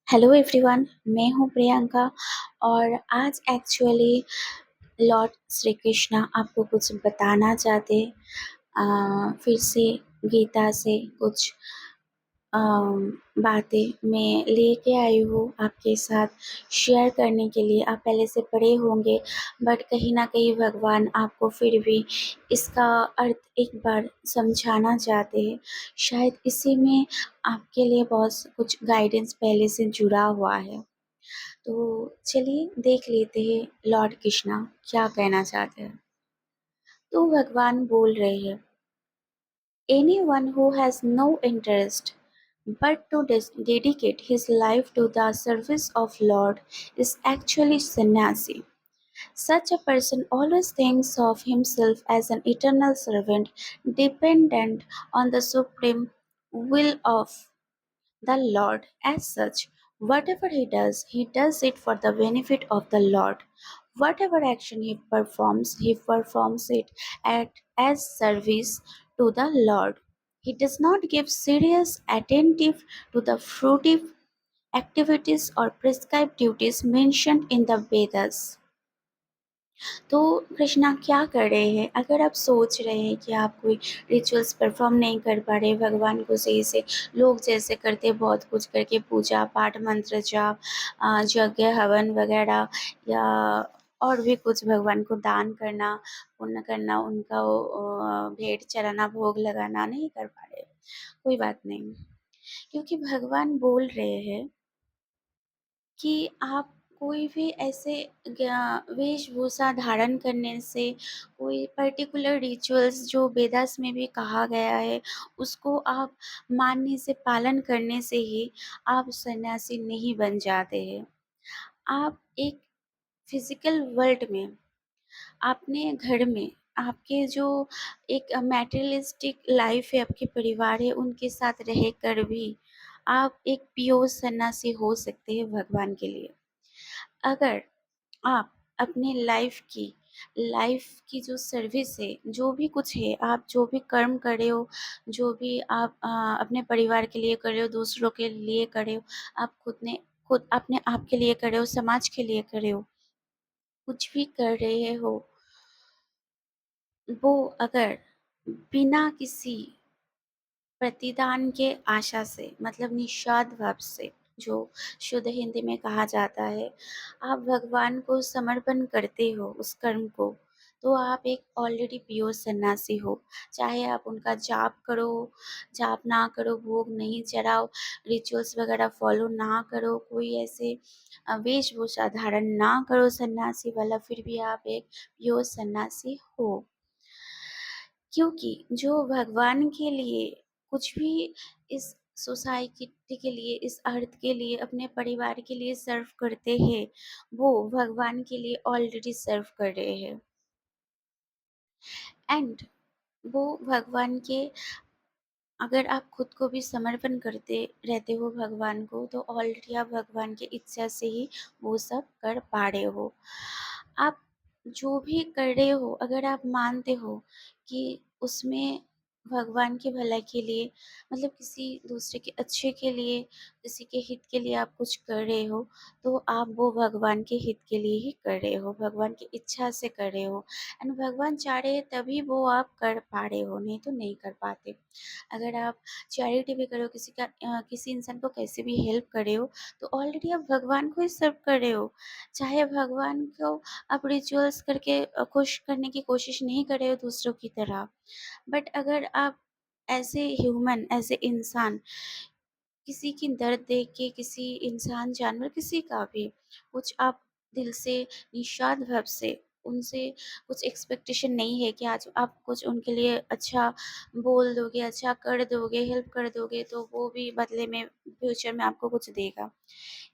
Hello everyone, मैं हूँ प्रियंका। और आज एक्चुअली लॉर्ड श्री कृष्णा आपको कुछ बताना चाहते। फिर से गीता से कुछ बातें मैं लेके आई हूँ आपके साथ शेयर करने के लिए। आप पहले से पढ़े होंगे, बट कहीं ना कहीं भगवान आपको फिर भी इसका अर्थ एक बार समझाना चाहते हैं। शायद इसी में आपके लिए बहुत कुछ गाइडेंस पहले से जुड़ा हुआ है। तो चलिए देख लेते हैं लॉर्ड कृष्णा क्या कहना चाहते हैं। तो भगवान बोल रहे हैं, anyone who has no interest but to dedicate his life to the service of Lord is actually sannyasi. Such a person always thinks of himself as an eternal servant dependent on the supreme will of the Lord. As such, whatever he does it for the benefit of the Lord. Whatever action he performs it as service to the Lord. He does not give serious attentive to the fruitive activities or prescribed duties mentioned in the Vedas. तो कृष्णा क्या कर रहे हैं? अगर आप सोच रहे हैं कि आप कोई रिचुअल्स परफॉर्म नहीं कर पा रहे भगवान को सही से, लोग जैसे करते बहुत कुछ करके पूजा पाठ मंत्र जाप यज्ञ हवन वगैरह, या और भी कुछ भगवान को दान करना पुण्य करना, उनका भेंट चढ़ाना भोग लगाना नहीं कर पा रहे, कोई बात नहीं। क्योंकि भगवान बोल रहे हैं कि आप कोई भी ऐसे वेशभूषा धारण करने से, कोई पर्टिकुलर रिचुअल्स जो वेदास में भी कहा गया है उसको आप मानने से, पालन करने से ही आप सन्यासी नहीं बन जाते हैं। आप एक फिजिकल वर्ल्ड में, अपने घर में, आपके जो एक मैटेरियलिस्टिक लाइफ है, आपके परिवार है, उनके साथ रहकर भी आप एक प्योर सन्यासी हो सकते हैं भगवान के लिए। अगर आप अपने लाइफ की जो सर्विस है, जो भी कुछ है, आप जो भी कर्म कर रहे हो, जो भी आप अपने परिवार के लिए कर रहे हो, दूसरों के लिए कर रहे हो, आप खुद अपने आप के लिए कर रहे हो, समाज के लिए कर रहे हो, कुछ भी कर रहे हो, वो अगर बिना किसी प्रतिदान के आशा से, मतलब निस्वार्थ भाव से, जो शुद्ध हिंदी में कहा जाता है, आप भगवान को समर्पण करते हो उस कर्म को, तो आप एक ऑलरेडी प्योर सन्यासी हो। चाहे आप उनका जाप करो, जाप ना करो, भोग नहीं चढ़ाओ, रिचुअल्स वगैरह फॉलो ना करो, कोई ऐसे वेशभूषा धारण ना करो सन्यासी वाला, फिर भी आप एक प्योर सन्यासी हो। क्योंकि जो भगवान के लिए कुछ भी इस सोसाइटी के लिए, इस अर्थ के लिए, अपने परिवार के लिए सर्व करते हैं, वो भगवान के लिए ऑलरेडी सर्व कर रहे हैं। एंड वो भगवान के, अगर आप खुद को भी समर्पण करते रहते हो भगवान को, तो ऑलरेडी आप भगवान की इच्छा से ही वो सब कर पा रहे हो। आप जो भी कर रहे हो, अगर आप मानते हो कि उसमें भगवान की भलाई के लिए, मतलब किसी दूसरे के अच्छे के लिए, किसी के हित के लिए आप कुछ कर रहे हो, तो आप वो भगवान के हित के लिए ही कर रहे हो, भगवान की इच्छा से कर रहे हो। एंड भगवान चाह रहे हैं तभी वो आप कर पा रहे हो, नहीं तो नहीं कर पाते। अगर आप चैरिटी भी कर रहे हो, किसी इंसान को कैसे भी हेल्प कर रहे हो, तो ऑलरेडी आप भगवान को ही सर्व कर रहे हो। चाहे भगवान को आप रिचुअल्स करके खुश करने की कोशिश नहीं कर रहे हो दूसरों की तरह, बट अगर आप as a human, as a इंसान, किसी की दर्द देख के, किसी इंसान जानवर किसी का भी कुछ आप दिल से निस्वार्थ भाव से, उनसे कुछ एक्सपेक्टेशन नहीं है कि आज आप कुछ उनके लिए अच्छा बोल दोगे, अच्छा कर दोगे, हेल्प कर दोगे, तो वो भी बदले में फ्यूचर में आपको कुछ देगा।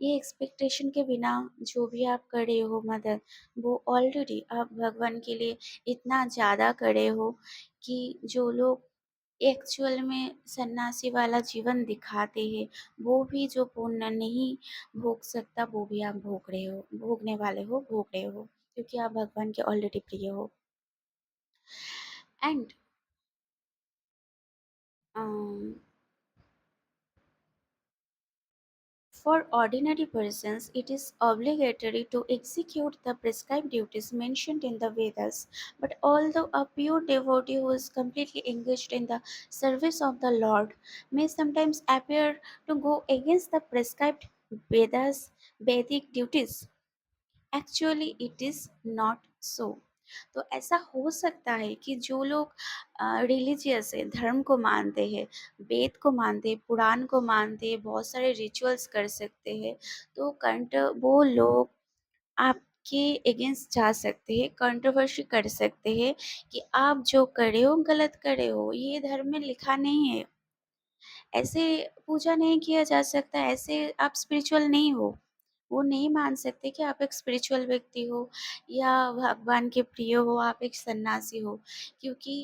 ये एक्सपेक्टेशन के बिना जो भी आप कर रहे हो मदद, वो ऑलरेडी आप भगवान के लिए इतना ज़्यादा कर रहे हो कि जो लोग एक्चुअल में सन्यासी वाला जीवन दिखाते हैं, वो भी जो पुण्य नहीं भोग सकता, वो भी आप भोग रहे हो, भोगने वाले हो, भोग रहे हो, क्योंकि आप भगवान के ऑलरेडी प्रिय हो। And For ordinary persons, it is obligatory to execute the prescribed duties mentioned in the Vedas, but although a pure devotee who is completely engaged in the service of the Lord may sometimes appear to go against the prescribed Vedas, Vedic duties, actually it is not so. तो ऐसा हो सकता है कि जो लोग religious है, धर्म को मानते हैं, वेद को मानते हैं, पुराण को मानते हैं, बहुत सारे रिचुअल्स कर सकते हैं, तो कंट वो लोग आपके अगेंस्ट जा सकते हैं, कंट्रोवर्सी कर सकते हैं कि आप जो कर रहे हो गलत कर रहे हो, ये धर्म में लिखा नहीं है, ऐसे पूजा नहीं किया जा सकता, ऐसे आप स्पिरिचुअल नहीं हो। वो नहीं मान सकते कि आप एक स्पिरिचुअल व्यक्ति हो या भगवान के प्रिय हो, आप एक सन्यासी हो, क्योंकि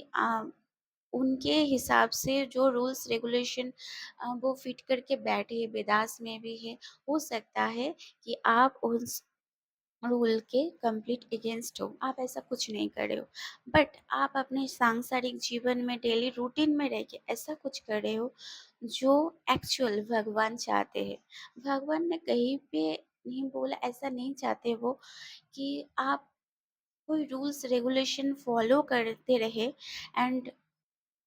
उनके हिसाब से जो रूल्स रेगुलेशन वो फिट करके बैठे हैं, वेदास में भी है, हो सकता है कि आप उस रूल के कंप्लीट अगेंस्ट हो, आप ऐसा कुछ नहीं कर रहे हो, बट आप अपने सांसारिक जीवन में डेली रूटीन में रह के ऐसा कुछ कर रहे हो जो एक्चुअल भगवान चाहते हैं। भगवान ने कहीं पे नहीं बोला, ऐसा नहीं चाहते वो कि आप कोई रूल्स रेगुलेशन फॉलो करते रहे एंड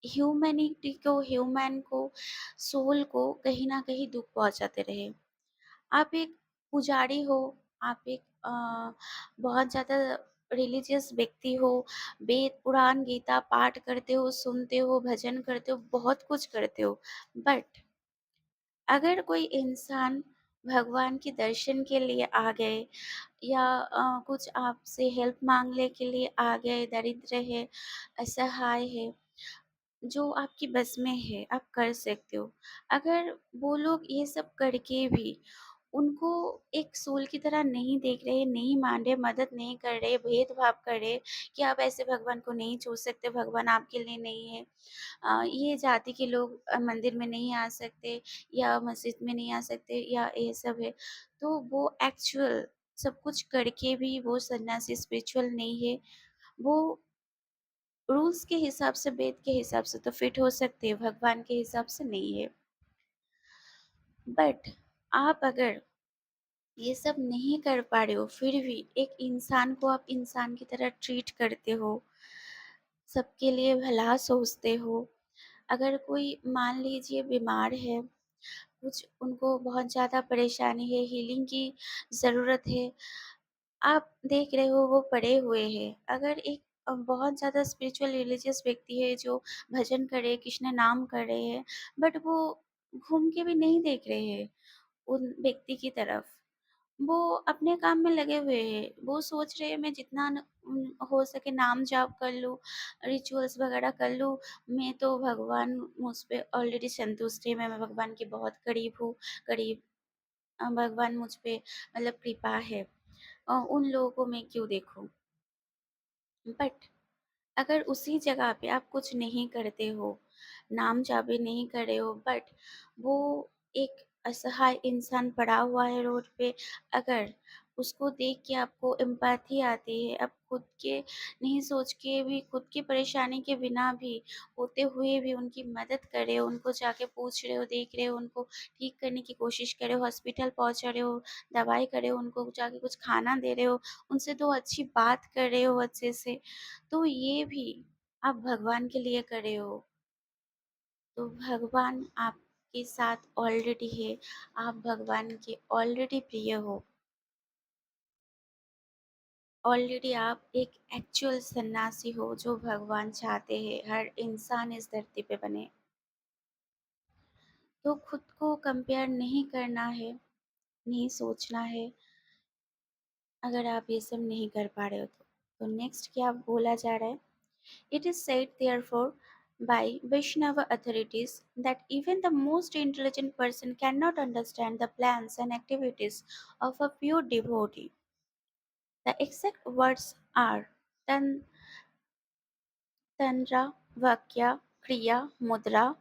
ह्यूमैनिटी को, ह्यूमन को, सोल को कहीं ना कहीं दुख पहुंचाते रहे। आप एक पुजारी हो, आप एक बहुत ज़्यादा रिलीजियस व्यक्ति हो, वेद, पुराण, गीता पाठ करते हो, सुनते हो, भजन करते हो, बहुत कुछ करते हो, बट अगर कोई इंसान भगवान के दर्शन के लिए आ गए या कुछ आपसे हेल्प मांगने के लिए आ गए, दरिद्र है, असहाय है, जो आपकी बस में है आप कर सकते हो। अगर वो लोग ये सब करके भी उनको एक सोल की तरह नहीं देख रहे, नहीं मान रहे, मदद नहीं कर रहे, भेदभाव कर रहे कि आप ऐसे भगवान को नहीं छू सकते, भगवान आपके लिए नहीं है। ये जाति के लोग मंदिर में नहीं आ सकते या मस्जिद में नहीं आ सकते या ये सब है। तो वो एक्चुअल सब कुछ करके भी वो सन्यासी स्पिरिचुअल नहीं है। वो रूल्स के हिसाब से, वेद के हिसाब से तो फिट हो सकते हैं, भगवान के हिसाब से नहीं है। बट आप अगर ये सब नहीं कर पा रहे हो, फिर भी एक इंसान को आप इंसान की तरह ट्रीट करते हो, सबके लिए भला सोचते हो। अगर कोई मान लीजिए बीमार है, कुछ उनको बहुत ज़्यादा परेशानी है, हीलिंग की ज़रूरत है, आप देख रहे हो वो पड़े हुए हैं। अगर एक बहुत ज़्यादा स्पिरिचुअल रिलीजियस व्यक्ति है जो भजन कर रहे हैं, कृष्ण नाम कर रहे हैं, बट वो घूम के भी नहीं देख रहे हैं उन व्यक्ति की तरफ। वो अपने काम में लगे हुए हैं। वो सोच रहे हैं मैं जितना हो सके नाम जाप कर लूँ, रिचुअल्स वगैरह कर लूँ, मैं तो भगवान मुझ पे ऑलरेडी संतुष्ट है, मैं भगवान के बहुत करीब हूँ, करीब भगवान मुझ पे मतलब कृपा है। उन लोगों को मैं क्यों देखूँ? बट अगर उसी जगह पे आप कुछ नहीं करते हो, नाम जाप नहीं कर रहे हो, बट वो एक असहाय इंसान पड़ा हुआ है रोड पे, अगर उसको देख के आपको एम्पैथी आती है, आप खुद के नहीं सोच के भी, खुद की परेशानी के बिना भी, होते हुए भी उनकी मदद कर रहे हो, उनको जाके पूछ रहे हो, देख रहे हो, उनको ठीक करने की कोशिश कर रहे हो, हॉस्पिटल पहुँचा रहे हो, दवाई कर रहे हो, उनको जाके कुछ खाना दे रहे हो, उनसे 2 अच्छी बात कर रहे हो अच्छे से, तो ये भी आप भगवान के लिए करे हो, तो भगवान आपके साथ ऑलरेडी है, आप भगवान के ऑलरेडी प्रिय हो, ऑलरेडी आप एक एक्चुअल सन्यासी हो जो भगवान चाहते हैं हर इंसान इस धरती पे बने। तो खुद को कंपेयर नहीं करना है, नहीं सोचना है, अगर आप ये सब नहीं कर पा रहे हो तो। तो नेक्स्ट क्या बोला जा रहा है? It is said, therefore, by Vaishnava authorities that even the most intelligent person cannot understand the plans and activities of a pure devotee. The exact words are tantra, vakya, kriya, mudra,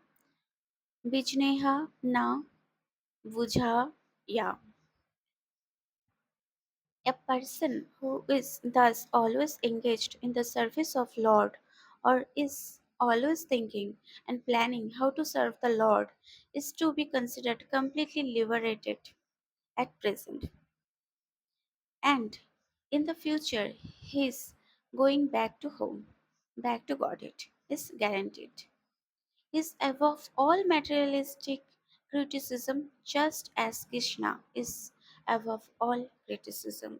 bijneha na vujhaya. A person who is thus always engaged in the service of Lord, or is always thinking and planning how to serve the Lord, is to be considered completely liberated. at present, and in the future he's going back to home, back to Godhead, is guaranteed. Is above all materialistic criticism, just as Krishna is above all criticism.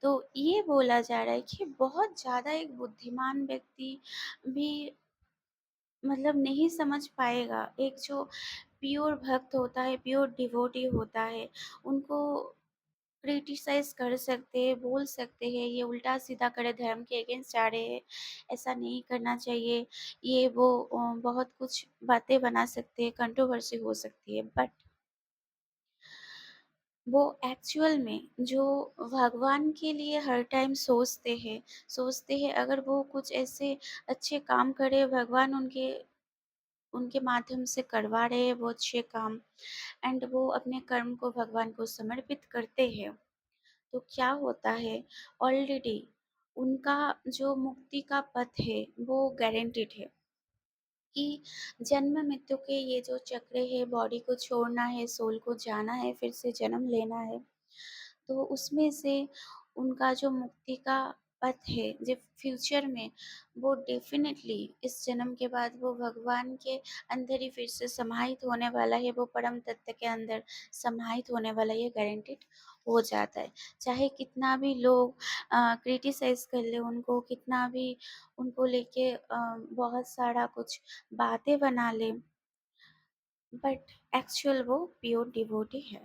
तो ये बोला जा रहा है कि बहुत ज़्यादा एक बुद्धिमान व्यक्ति भी मतलब नहीं समझ पाएगा। एक जो प्योर भक्त होता है, प्योर डिवोटी होता है, उनको क्रिटिसाइज़ कर सकते हैं, बोल सकते हैं, ये उल्टा-सीधा करे, धर्म के अगेंस्ट जा रहे हैं, ऐसा नहीं करना चाहिए, ये वो बहुत कुछ बातें बना सकते हैं, कंट्रोवर्सी हो सकती है। बट वो एक्चुअल में जो भगवान के लिए हर टाइम सोचते हैं अगर वो कुछ ऐसे अच्छे काम करे, भगवान उनके उनके माध्यम से करवा रहे हैं वो अच्छे काम, एंड वो अपने कर्म को भगवान को समर्पित करते हैं, तो क्या होता है, ऑलरेडी उनका जो मुक्ति का पथ है वो गारंटीड है कि जन्म मृत्यु के ये जो चक्र है, बॉडी को छोड़ना है, सोल को जाना है, फिर से जन्म लेना है, तो उसमें से उनका जो मुक्ति का पथ है, जो फ्यूचर में वो डेफ़िनेटली इस जन्म के बाद वो भगवान के अंदर ही फिर से समाहित होने वाला है, वो परम तत्व के अंदर समाहित होने वाला है, ये गारंटीड हो जाता है। चाहे कितना भी लोग क्रिटिसाइज़ कर लें उनको, कितना भी उनको लेके बहुत सारा कुछ बातें बना लें, बट एक्चुअल वो प्योर डिवोटी है।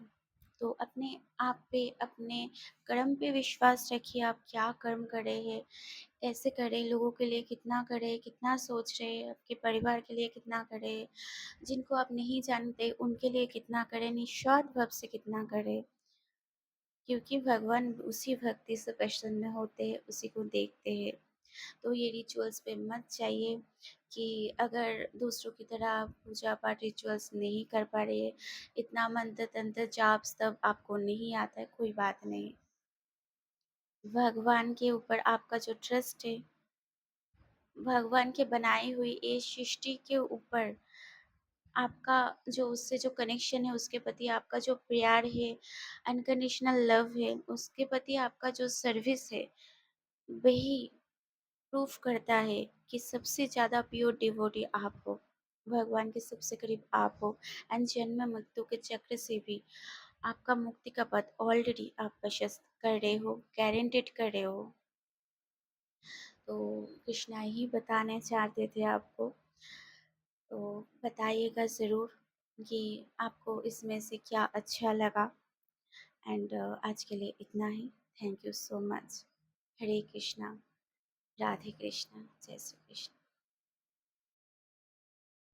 तो अपने आप पे, अपने कर्म पे विश्वास रखिए, आप क्या कर्म कर रहे हैं, कैसे कर रहे हैं, लोगों के लिए कितना कर रहे हैं, कितना सोच रहे हैं, आपके परिवार के लिए कितना कर रहे हैं, जिनको आप नहीं जानते उनके लिए कितना करें, निस्वार्थ भाव से कितना करें, क्योंकि भगवान उसी भक्ति से प्रसन्न होते हैं, उसी को देखते हैं। तो ये रिचुअल्स पे मत जाइए कि अगर दूसरों की तरह आप पूजा पाठ रिचुअल्स नहीं कर पा रहे हैं, इतना मंत्र तंत्र जाप तब आपको नहीं आता है, कोई बात नहीं। भगवान के ऊपर आपका जो ट्रस्ट है, भगवान के बनाई हुई इस सृष्टि के ऊपर आपका जो उससे जो कनेक्शन है, उसके प्रति आपका जो प्यार है, अनकंडीशनल लव है, उसके प्रति आपका जो सर्विस है, वही प्रूफ करता है कि सबसे ज़्यादा प्योर डिवोटी आप हो, भगवान के सबसे करीब आप हो, एंड जन्म मृत्यु के चक्र से भी आपका मुक्ति का पथ ऑलरेडी आप प्रशस्त कर रहे हो, गारंटेड कर रहे हो। तो कृष्णा ही बताने चाहते थे आपको, तो बताइएगा ज़रूर कि आपको इसमें से क्या अच्छा लगा, एंड आज के लिए इतना ही। Thank you so much. Hare Krishna, Radhe Krishna, जय श्री कृष्ण।